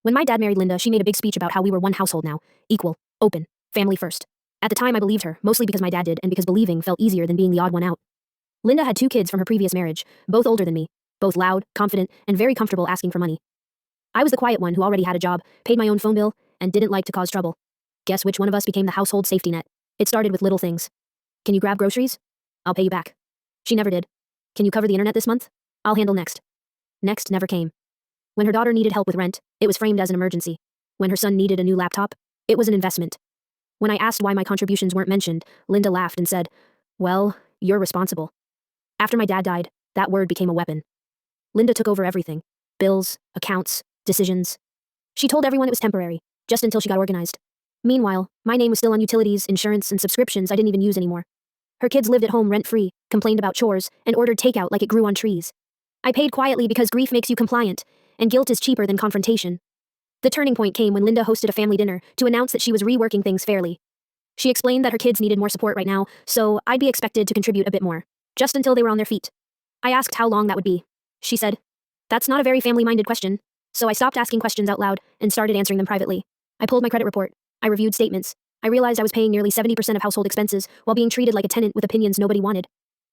When my dad married Linda, she made a big speech about how we were one household now, equal, open, family first. At the time, I believed her, mostly because my dad did and because believing felt easier than being the odd one out. Linda had 2 kids from her previous marriage, both older than me, both loud, confident, and very comfortable asking for money. I was the quiet one who already had a job, paid my own phone bill, and didn't like to cause trouble. Guess which one of us became the household safety net? It started with little things. Can you grab groceries? I'll pay you back. She never did. Can you cover the internet this month? I'll handle next. Next never came. When her daughter needed help with rent, it was framed as an emergency. When her son needed a new laptop, it was an investment. When I asked why my contributions weren't mentioned, Linda laughed and said, "Well, you're responsible." After my dad died, that word became a weapon. Linda took over everything. Bills, accounts, decisions. She told everyone it was temporary, just until she got organized. Meanwhile, my name was still on utilities, insurance, and subscriptions I didn't even use anymore. Her kids lived at home rent-free, complained about chores, and ordered takeout like it grew on trees. I paid quietly because grief makes you compliant, and guilt is cheaper than confrontation. The turning point came when Linda hosted a family dinner to announce that she was reworking things fairly. She explained that her kids needed more support right now, so I'd be expected to contribute a bit more, just until they were on their feet. I asked how long that would be. She said, "That's not a very family-minded question." So I stopped asking questions out loud and started answering them privately. I pulled my credit report. I reviewed statements. I realized I was paying nearly 70% of household expenses while being treated like a tenant with opinions nobody wanted.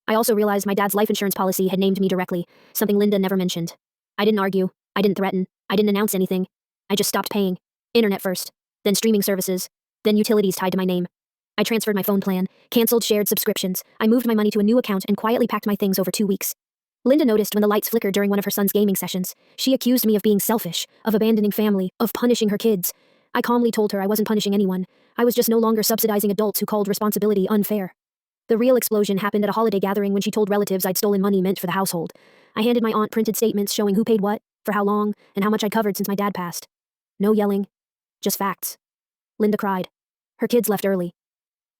I also realized my dad's life insurance policy had named me directly, something Linda never mentioned. I didn't argue. I didn't threaten. I didn't announce anything. I just stopped paying. Internet first, then streaming services, then utilities tied to my name. I transferred my phone plan, canceled shared subscriptions. I moved my money to a new account and quietly packed my things over 2 weeks. Linda noticed when the lights flickered during one of her son's gaming sessions. She accused me of being selfish, of abandoning family, of punishing her kids. I calmly told her I wasn't punishing anyone. I was just no longer subsidizing adults who called responsibility unfair. The real explosion happened at a holiday gathering when she told relatives I'd stolen money meant for the household. I handed my aunt printed statements showing who paid what, for how long, and how much I'd covered since my dad passed. No yelling. Just facts. Linda cried. Her kids left early.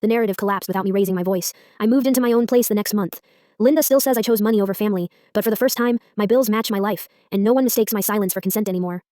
The narrative collapsed without me raising my voice. I moved into my own place the next month. Linda still says I chose money over family, but for the first time, my bills match my life, and no one mistakes my silence for consent anymore.